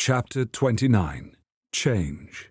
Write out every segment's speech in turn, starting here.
Chapter 29. Change.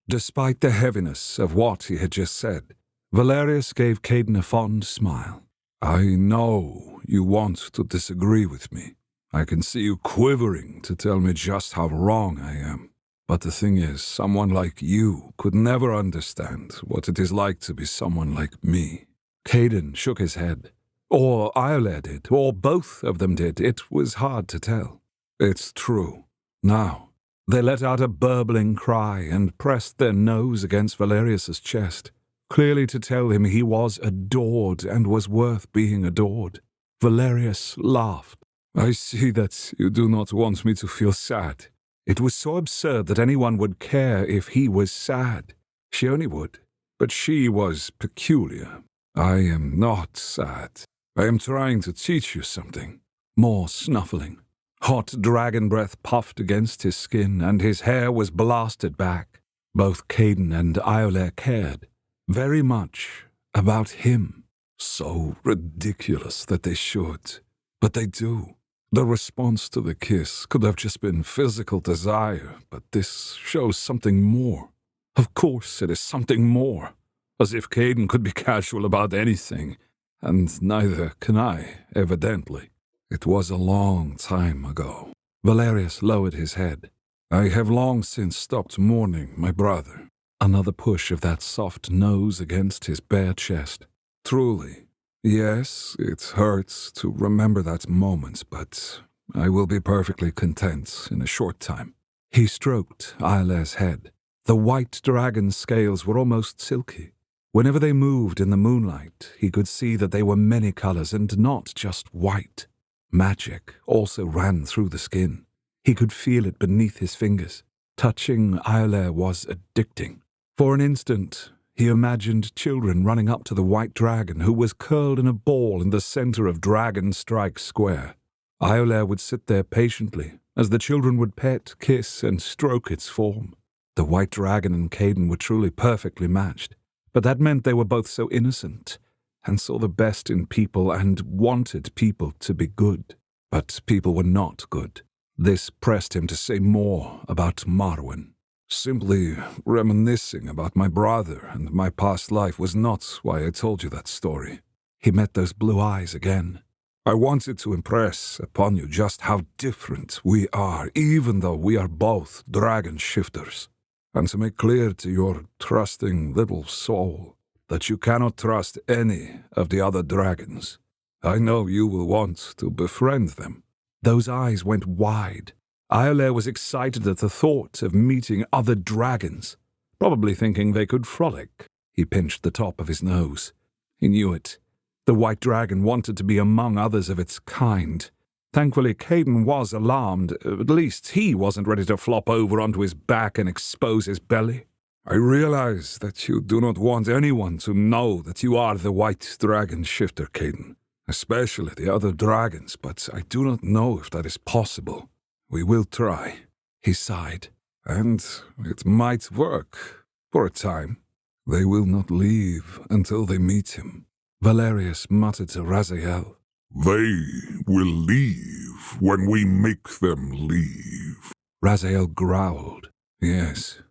Despite the heaviness of what he had just said, Valerius gave Caden a fond smile. "I know you want to disagree with me. I can see you quivering to tell me just how wrong I am. But the thing is, someone like you could never understand what it is like to be someone like me." Caden shook his head. Or Iolair did, or both of them did. It was hard to tell. "It's true." Now, they let out a burbling cry and pressed their nose against Valerius's chest, clearly to tell him he was adored and was worth being adored. Valerius laughed. "I see that you do not want me to feel sad." It was so absurd that anyone would care if he was sad. She only would, but she was peculiar. "I am not sad. I am trying to teach you something." More snuffling. Hot dragon breath puffed against his skin, and his hair was blasted back. Both Caden and Iolair cared, very much, about him. So ridiculous that they should, but they do. The response to the kiss could have just been physical desire, but this shows something more. Of course it is something more. As if Caden could be casual about anything, and neither can I, evidently. It was a long time ago. Valerius lowered his head. "I have long since stopped mourning my brother." Another push of that soft nose against his bare chest. "Truly, yes, it hurts to remember that moment, but I will be perfectly content in a short time." He stroked Iolair's head. The white dragon's scales were almost silky. Whenever they moved in the moonlight, he could see that they were many colors and not just white. Magic also ran through the skin. He could feel it beneath his fingers. Touching Iolair was addicting. For an instant, he imagined children running up to the white dragon who was curled in a ball in the center of Dragon Strike Square. Iolair would sit there patiently as the children would pet, kiss, and stroke its form. The white dragon and Caden were truly perfectly matched, but that meant they were both so innocent and saw the best in people and wanted people to be good. But people were not good. This pressed him to say more about Marwyn. "Simply reminiscing about my brother and my past life was not why I told you that story." He met those blue eyes again. "I wanted to impress upon you just how different we are, even though we are both dragon shifters, and to make clear to your trusting little soul that you cannot trust any of the other dragons. I know you will want to befriend them." Those eyes went wide. Iolair was excited at the thought of meeting other dragons, probably thinking they could frolic. He pinched the top of his nose. He knew it. The white dragon wanted to be among others of its kind. Thankfully, Caden was alarmed. At least he wasn't ready to flop over onto his back and expose his belly. "I realize that you do not want anyone to know that you are the white dragon shifter, Caden, especially the other dragons, but I do not know if that is possible. We will try." He sighed. "And it might work, for a time. They will not leave until they meet him." Valerius muttered to Raziel. "They will leave when we make them leave." Raziel growled. Yes,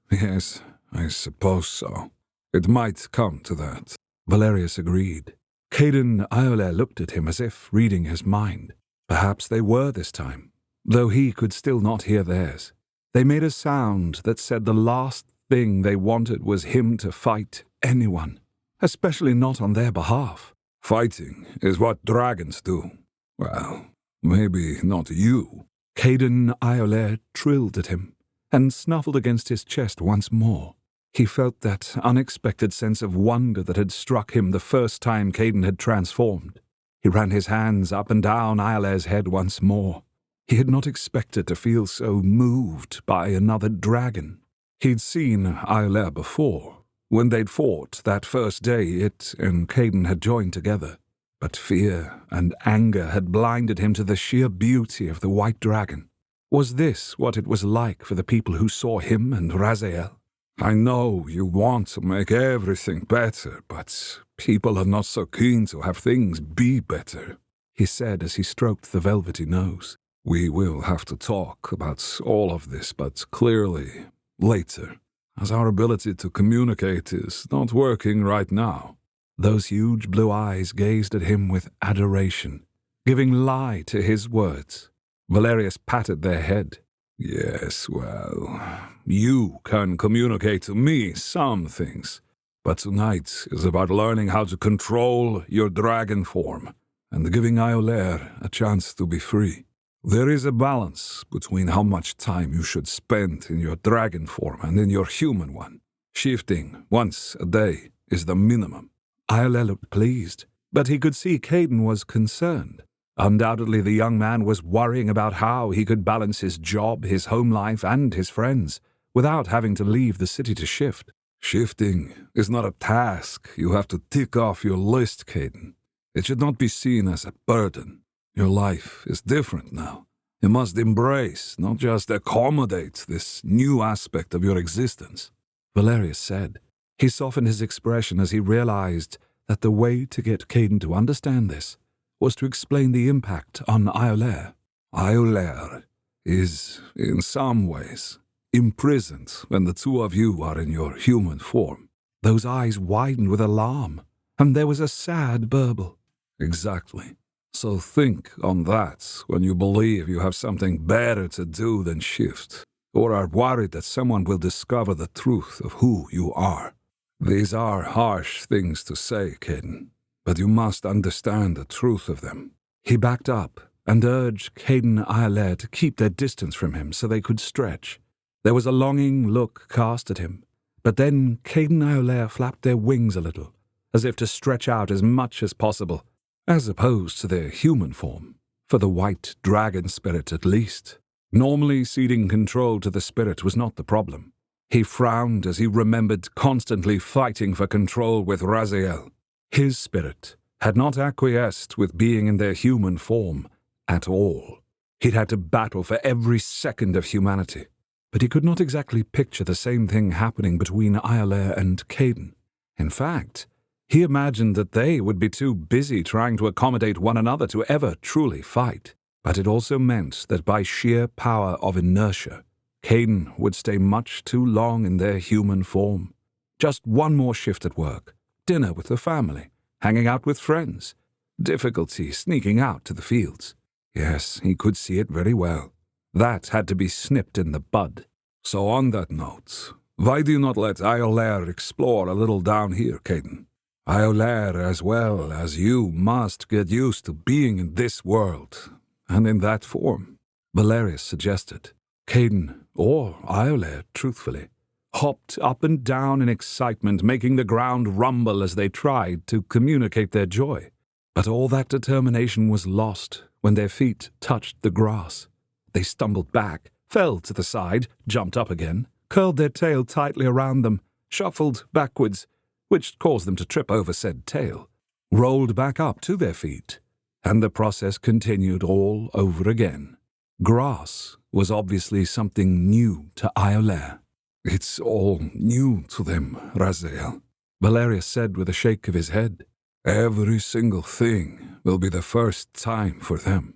I suppose so. It might come to that." Valerius agreed. Caden Iolair looked at him as if reading his mind. Perhaps they were this time, though he could still not hear theirs. They made a sound that said the last thing they wanted was him to fight anyone, especially not on their behalf. "Fighting is what dragons do. Well, maybe not you." Caden Iolair trilled at him and snuffled against his chest once more. He felt that unexpected sense of wonder that had struck him the first time Caden had transformed. He ran his hands up and down Iolair's head once more. He had not expected to feel so moved by another dragon. He'd seen Iolair before, when they'd fought that first day it and Caden had joined together. But fear and anger had blinded him to the sheer beauty of the white dragon. Was this what it was like for the people who saw him and Raziel? "I know you want to make everything better, but people are not so keen to have things be better," he said as he stroked the velvety nose. We will have to talk about all of this, but clearly later, as our ability to communicate is not working right now." Those huge blue eyes gazed at him with adoration, giving lie to his words. Valerius patted their head. "Yes, well, you can communicate to me some things, but tonight is about learning how to control your dragon form and giving Iolair a chance to be free. There is a balance between how much time you should spend in your dragon form and in your human one. Shifting once a day is the minimum." Iolair looked pleased, but he could see Caden was concerned. Undoubtedly, the young man was worrying about how he could balance his job, his home life, and his friends, without having to leave the city to shift. "Shifting is not a task you have to tick off your list, Caden. It should not be seen as a burden. Your life is different now. You must embrace, not just accommodate, this new aspect of your existence," Valerius said. He softened his expression as he realized that the way to get Caden to understand this was to explain the impact on Iolair. "Iolair is, in some ways, imprisoned when the two of you are in your human form." Those eyes widened with alarm, and there was a sad burble. "Exactly. So think on that when you believe you have something better to do than shift, or are worried that someone will discover the truth of who you are. These are harsh things to say, Caden, but you must understand the truth of them." He backed up and urged Caden and Iolair to keep their distance from him so they could stretch. There was a longing look cast at him, but then Caden and Iolair flapped their wings a little, as if to stretch out as much as possible, as opposed to their human form, for the white dragon spirit at least. Normally, ceding control to the spirit was not the problem. He frowned as he remembered constantly fighting for control with Raziel. His spirit had not acquiesced with being in their human form at all. He'd had to battle for every second of humanity, but he could not exactly picture the same thing happening between Iolair and Caden. In fact, he imagined that they would be too busy trying to accommodate one another to ever truly fight. But it also meant that by sheer power of inertia, Caden would stay much too long in their human form. Just one more shift at work, dinner with the family, hanging out with friends, difficulty sneaking out to the fields. Yes, he could see it very well. That had to be snipped in the bud. "So on that note, why do you not let Iolair explore a little down here, Caden? Iolair, as well as you, must get used to being in this world, and in that form," Valerius suggested. Caden, or Iolair, truthfully, hopped up and down in excitement, making the ground rumble as they tried to communicate their joy. But all that determination was lost when their feet touched the grass. They stumbled back, fell to the side, jumped up again, curled their tail tightly around them, shuffled backwards, which caused them to trip over said tail, rolled back up to their feet, and the process continued all over again. Grass was obviously something new to Iolair. "It's all new to them, Raziel," Valerius said with a shake of his head. "Every single thing will be the first time for them."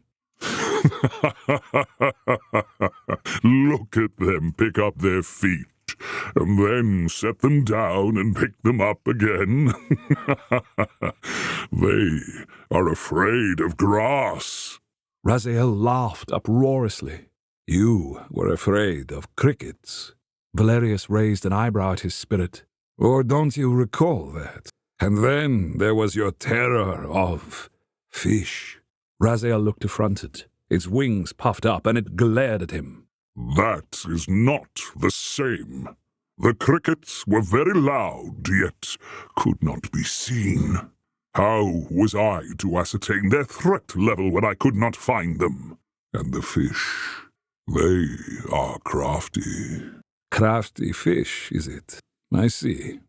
"Look at them pick up their feet, and then set them down and pick them up again. They are afraid of grass." Raziel laughed uproariously. "You were afraid of crickets." Valerius raised an eyebrow at his spirit. "Or don't you recall that? And then there was your terror of fish." Raziel looked affronted. Its wings puffed up, and it glared at him. "That is not the same. The crickets were very loud, yet could not be seen. How was I to ascertain their threat level when I could not find them? And the fish, they are crafty." "Crafty fish, is it? I see.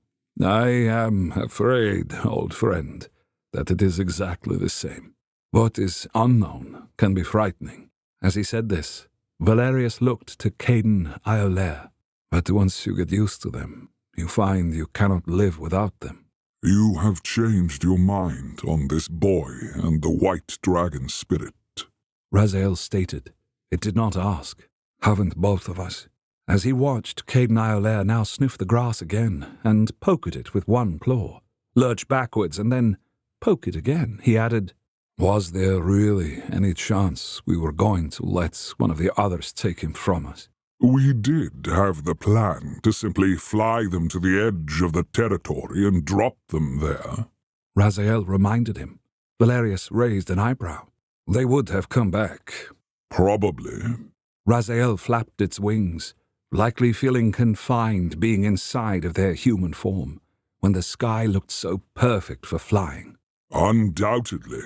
I am afraid, old friend, that it is exactly the same. What is unknown can be frightening." As he said this, Valerius looked to Caden Iolair. "But once you get used to them, you find you cannot live without them." "You have changed your mind on this boy and the white dragon spirit," Raziel stated. It did not ask. Haven't both of us? As he watched, Caden Iolaire now sniff the grass again and poke at it with one claw, lurch backwards and then poke it again, he added, "Was there really any chance we were going to let one of the others take him from us?" We did have the plan to simply fly them to the edge of the territory and drop them there. Raziel reminded him. Valerius raised an eyebrow. They would have come back. Probably. Raziel flapped its wings, likely feeling confined being inside of their human form, when the sky looked so perfect for flying. Undoubtedly.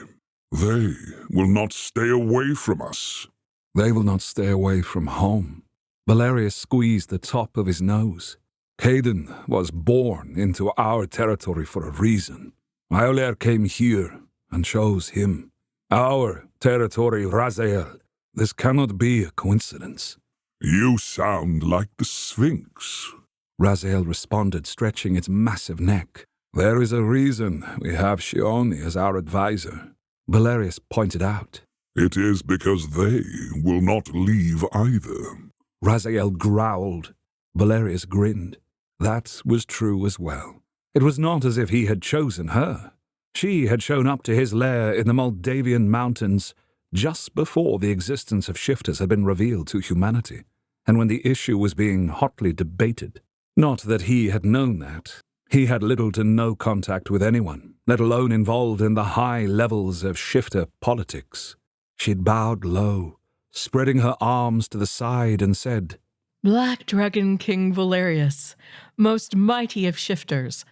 They will not stay away from us. They will not stay away from home. Valerius squeezed the top of his nose. Caden was born into our territory for a reason. Iolaire came here and chose him. Our territory, Raziel. This cannot be a coincidence. You sound like the Sphinx. Raziel responded, stretching its massive neck. There is a reason we have Shioni as our advisor, Valerius pointed out. It is because they will not leave either. Raziel growled. Valerius grinned. That was true as well. It was not as if he had chosen her. She had shown up to his lair in the Moldavian mountains just before the existence of shifters had been revealed to humanity, and when the issue was being hotly debated. Not that he had known that. He had little to no contact with anyone, let alone involved in the high levels of shifter politics. She'd bowed low, spreading her arms to the side, and said, Black Dragon King Valerius, most mighty of shifters,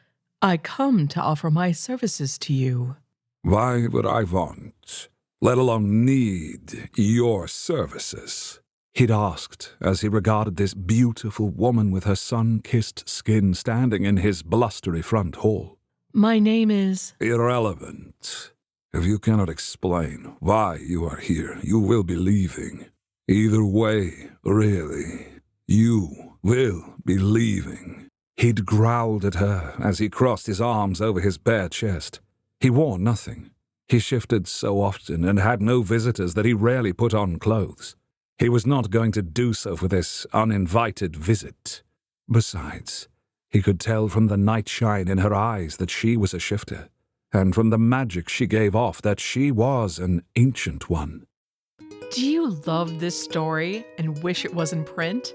I come to offer my services to you. Why would I want, let alone need, your services? He'd asked as he regarded this beautiful woman with her sun-kissed skin standing in his blustery front hall. My name is... Irrelevant. If you cannot explain why you are here, you will be leaving. Either way, really, you will be leaving. He'd growled at her as he crossed his arms over his bare chest. He wore nothing. He shifted so often and had no visitors that he rarely put on clothes. He was not going to do so for this uninvited visit. Besides, he could tell from the night shine in her eyes that she was a shifter, and from the magic she gave off that she was an ancient one. Do you love this story and wish it was in print?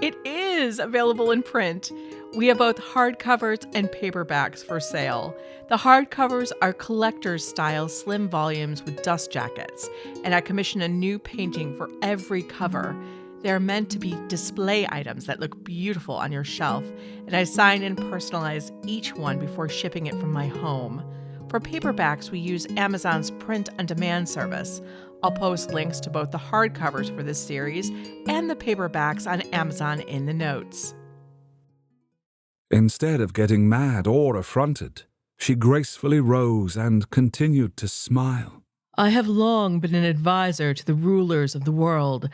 It is available in print. We have both hardcovers and paperbacks for sale. The hardcovers are collector's-style slim volumes with dust jackets, and I commission a new painting for every cover. They're meant to be display items that look beautiful on your shelf, and I sign and personalize each one before shipping it from my home. For paperbacks, we use Amazon's print-on-demand service. I'll post links to both the hardcovers for this series and the paperbacks on Amazon in the notes. Instead of getting mad or affronted, she gracefully rose and continued to smile. I have long been an advisor to the rulers of the world,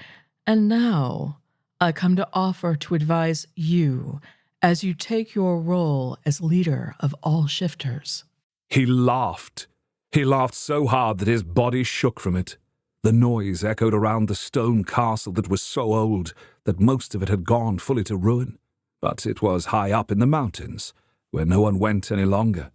and now I come to offer to advise you as you take your role as leader of all shifters. He laughed. He laughed so hard that his body shook from it. The noise echoed around the stone castle that was so old that most of it had gone fully to ruin. But it was high up in the mountains, where no one went any longer,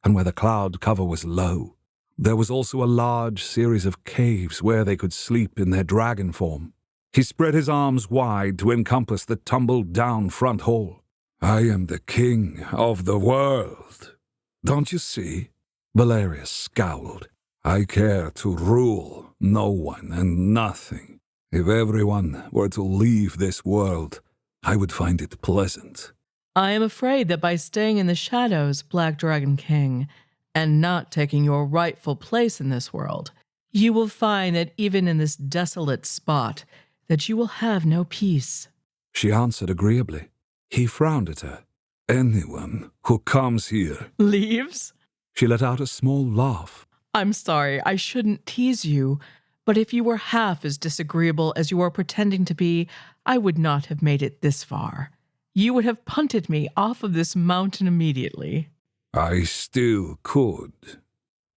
and where the cloud cover was low. There was also a large series of caves where they could sleep in their dragon form. He spread his arms wide to encompass the tumbled-down front hall. I am the king of the world. Don't you see? Valerius scowled. I care to rule no one and nothing. If everyone were to leave this world, I would find it pleasant. I am afraid that by staying in the shadows, Black Dragon King, and not taking your rightful place in this world, you will find that even in this desolate spot, that you will have no peace. She answered agreeably. He frowned at her. Anyone who comes here Leaves? She let out a small laugh. I'm sorry, I shouldn't tease you, but if you were half as disagreeable as you are pretending to be, I would not have made it this far. You would have punted me off of this mountain immediately. I still could.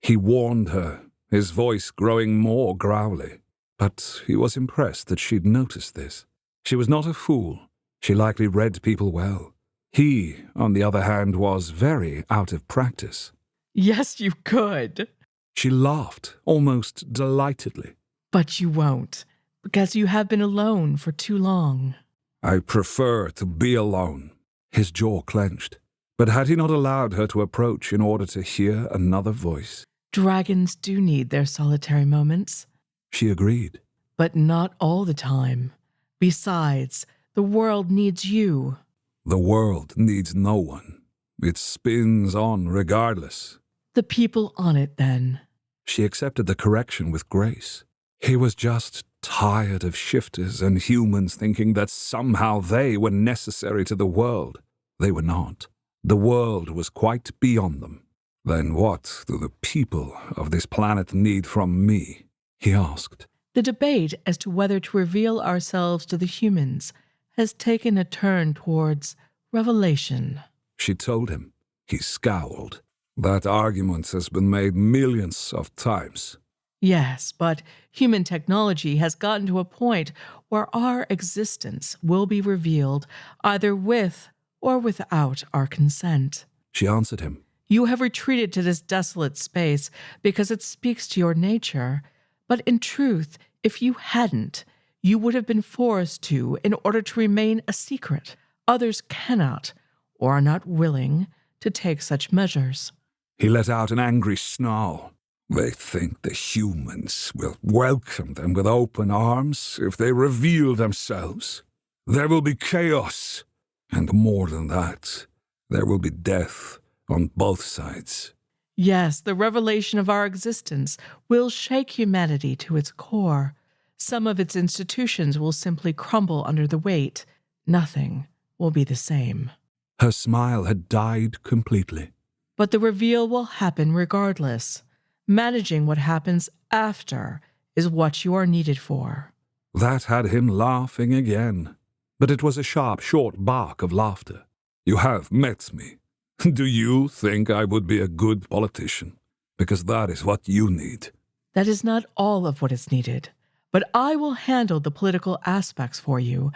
He warned her, his voice growing more growly. But he was impressed that she'd noticed this. She was not a fool. She likely read people well. He, on the other hand, was very out of practice. Yes, you could. She laughed, almost delightedly. But you won't, because you have been alone for too long. I prefer to be alone. His jaw clenched. But had he not allowed her to approach in order to hear another voice? Dragons do need their solitary moments. She agreed. But not all the time. Besides, the world needs you. The world needs no one. It spins on regardless. The people on it, then. She accepted the correction with grace. He was just tired of shifters and humans thinking that somehow they were necessary to the world. They were not. The world was quite beyond them. Then what do the people of this planet need from me? He asked. The debate as to whether to reveal ourselves to the humans has taken a turn towards revelation. She told him. He scowled. That argument has been made millions of times. Yes, but human technology has gotten to a point where our existence will be revealed either with or without our consent. She answered him. You have retreated to this desolate space because it speaks to your nature, but in truth, if you hadn't, you would have been forced to in order to remain a secret. Others cannot, or are not willing, to take such measures. He let out an angry snarl. They think the humans will welcome them with open arms if they reveal themselves. There will be chaos, and more than that, there will be death on both sides. Yes, the revelation of our existence will shake humanity to its core. Some of its institutions will simply crumble under the weight. Nothing will be the same. Her smile had died completely. But the reveal will happen regardless. Managing what happens after is what you are needed for. That had him laughing again. But it was a sharp, short bark of laughter. You have met me. Do you think I would be a good politician? Because that is what you need. That is not all of what is needed. But I will handle the political aspects for you.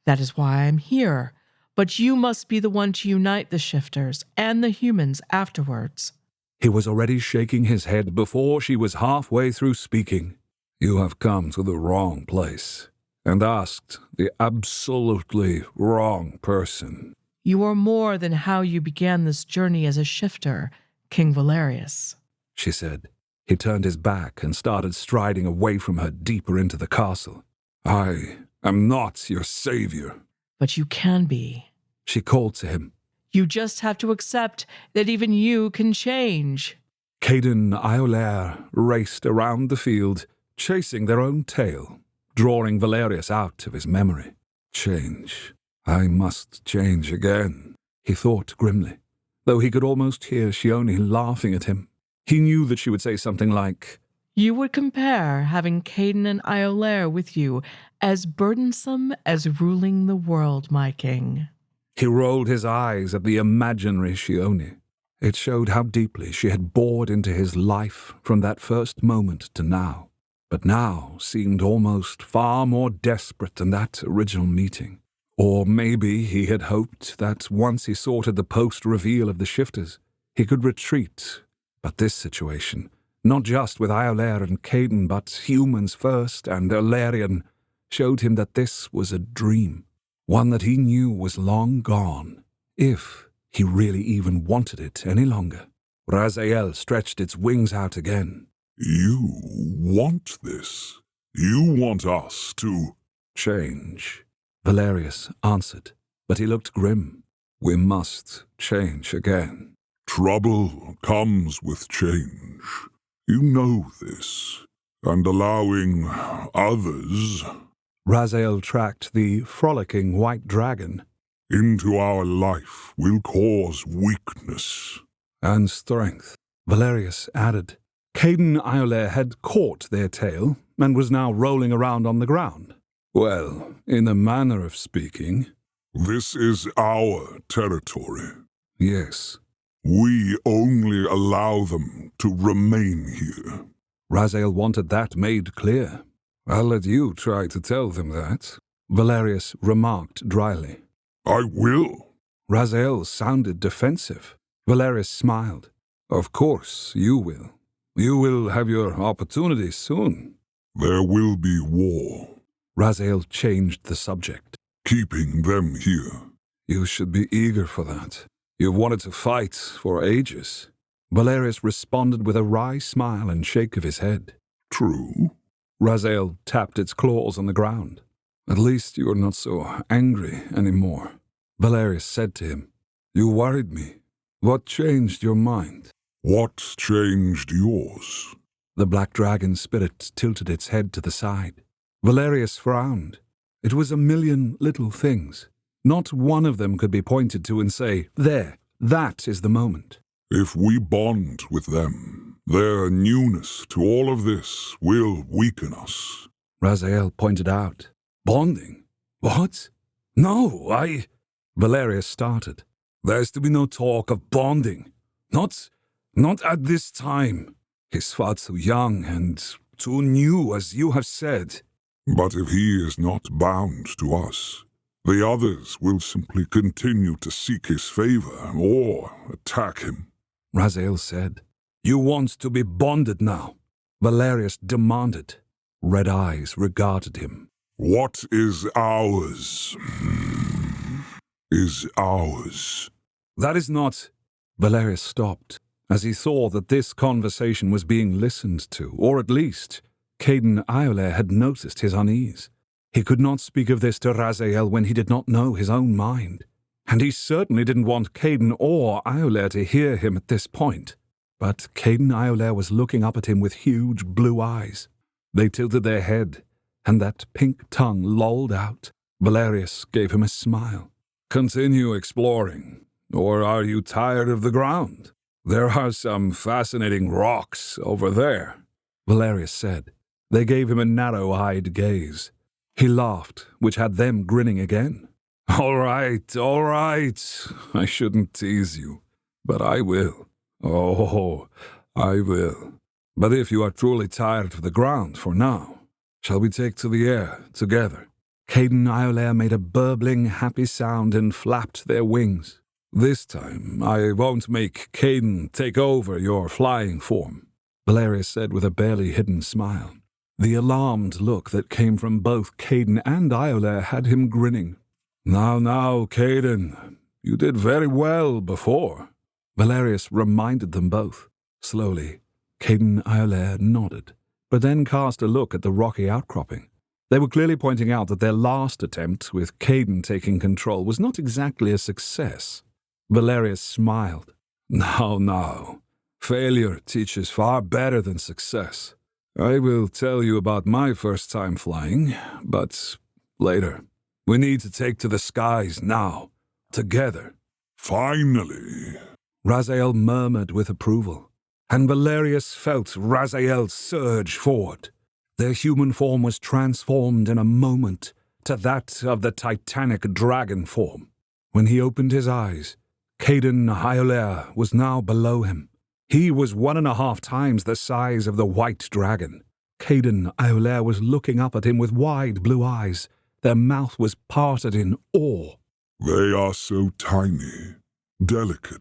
That is why I am here. But you must be the one to unite the shifters and the humans afterwards. He was already shaking his head before she was halfway through speaking. You have come to the wrong place and asked the absolutely wrong person. You are more than how you began this journey as a shifter, King Valerius, she said. He turned his back and started striding away from her deeper into the castle. I am not your savior. But you can be. She called to him. You just have to accept that even you can change. Caden Iolaire raced around the field, chasing their own tail, drawing Valerius out of his memory. Change. I must change again, he thought grimly, though he could almost hear Shione laughing at him. He knew that she would say something like, You would compare having Caden and Iolaire with you as burdensome as ruling the world, my king. He rolled his eyes at the imaginary Shione. It showed how deeply she had bored into his life from that first moment to now, but now seemed almost far more desperate than that original meeting. Or maybe he had hoped that once he sorted the post-reveal of the shifters, he could retreat. But this situation, not just with Iolaire and Caden, but humans first and Alarian, showed him that this was a dream, one that he knew was long gone, if he really even wanted it any longer. Raziel stretched its wings out again. You want this? You want us to Change, Valerius answered, but he looked grim. We must change again. Trouble comes with change. You know this. And allowing others Raziel tracked the frolicking white dragon. into our life will cause weakness. And strength, Valerius added. Caden Iolaire had caught their tail and was now rolling around on the ground. Well, in a manner of speaking. This is our territory. Yes. We only allow them to remain here. Raziel wanted that made clear. I'll let you try to tell them that, Valerius remarked dryly. I will. Raziel sounded defensive. Valerius smiled. Of course you will. You will have your opportunity soon. There will be war. Raziel changed the subject. Keeping them here. You should be eager for that. You've wanted to fight for ages. Valerius responded with a wry smile and shake of his head. True. Raziel tapped its claws on the ground. At least you are not so angry anymore. Valerius said to him, You worried me. What changed your mind? What changed yours? The black dragon spirit tilted its head to the side. Valerius frowned. It was a million little things. Not one of them could be pointed to and say, There, that is the moment. If we bond with them, their newness to all of this will weaken us. Raziel pointed out. Bonding? What? No, Valerius started. There's to be no talk of bonding. Not at this time. He's far too young and too new, as you have said. But if he is not bound to us, the others will simply continue to seek his favor or attack him. Raziel said. You want to be bonded now? Valerius demanded. Red eyes regarded him. What is ours is ours. That is not... Valerius stopped, as he saw that this conversation was being listened to, or at least, Caden Iolair had noticed his unease. He could not speak of this to Raziel when he did not know his own mind, and he certainly didn't want Caden or Iolair to hear him at this point. But Caden Iolair was looking up at him with huge blue eyes. They tilted their head, and that pink tongue lolled out. Valerius gave him a smile. Continue exploring, or are you tired of the ground? There are some fascinating rocks over there, Valerius said. They gave him a narrow-eyed gaze. He laughed, which had them grinning again. All right, I shouldn't tease you, but I will. Oh, I will. But if you are truly tired of the ground for now, shall we take to the air together? Caden Iolair made a burbling, happy sound and flapped their wings. This time, I won't make Caden take over your flying form, Valerius said with a barely hidden smile. The alarmed look that came from both Caden and Iolair had him grinning. Now, Caden, you did very well before. Valerius reminded them both. Slowly, Caden Iolair nodded, but then cast a look at the rocky outcropping. They were clearly pointing out that their last attempt, with Caden taking control, was not exactly a success. Valerius smiled. Now, failure teaches far better than success. I will tell you about my first time flying, but later. We need to take to the skies now, together. Finally, Raziel murmured with approval, and Valerius felt Raziel surge forward. Their human form was transformed in a moment to that of the titanic dragon form. When he opened his eyes, Caden Iolair was now below him. He was 1.5 times the size of the white dragon. Caden Iolair was looking up at him with wide blue eyes. Their mouth was parted in awe. They are so tiny, delicate.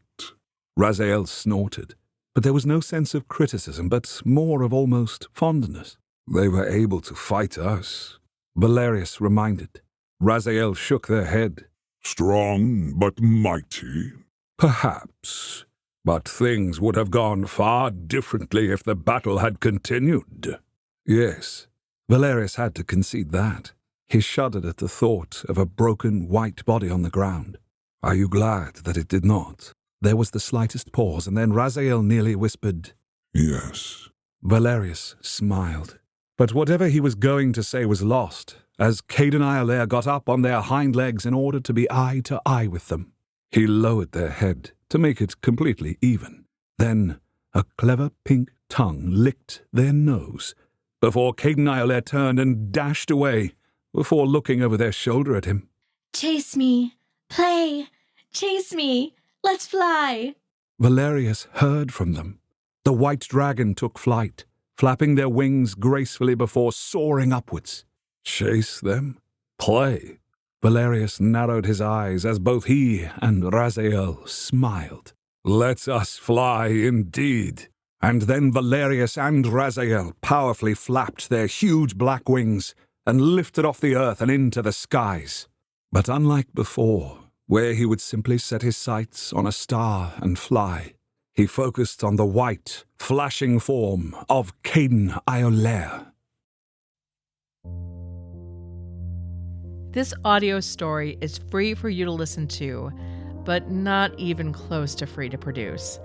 Raziel snorted, but there was no sense of criticism, but more of almost fondness. They were able to fight us, Valerius reminded. Raziel shook their head. Strong but mighty. Perhaps, but things would have gone far differently if the battle had continued. Yes, Valerius had to concede that. He shuddered at the thought of a broken white body on the ground. Are you glad that it did not? There was the slightest pause, and then Raziel nearly whispered, Yes. Valerius smiled. But whatever he was going to say was lost, as Caden Iolair got up on their hind legs in order to be eye to eye with them. He lowered their head to make it completely even. Then a clever pink tongue licked their nose, before Caden Iolair turned and dashed away, before looking over their shoulder at him. Chase me. Play. Chase me. Let's fly. Valerius heard from them. The white dragon took flight, flapping their wings gracefully before soaring upwards. Chase them? Play? Valerius narrowed his eyes as both he and Raziel smiled. Let us fly indeed. And then Valerius and Raziel powerfully flapped their huge black wings and lifted off the earth and into the skies. But unlike before, where he would simply set his sights on a star and fly, he focused on the white, flashing form of Caden Iolaire. This audio story is free for you to listen to, but not even close to free to produce.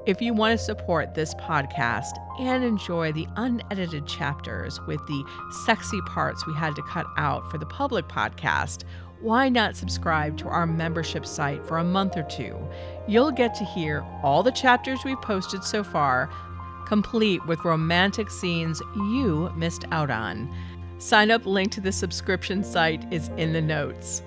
If you want to support this podcast and enjoy the unedited chapters with the sexy parts we had to cut out for the public podcast, why not subscribe to our membership site for a month or two? You'll get to hear all the chapters we've posted so far, complete with romantic scenes you missed out on. Sign up link to the subscription site is in the notes.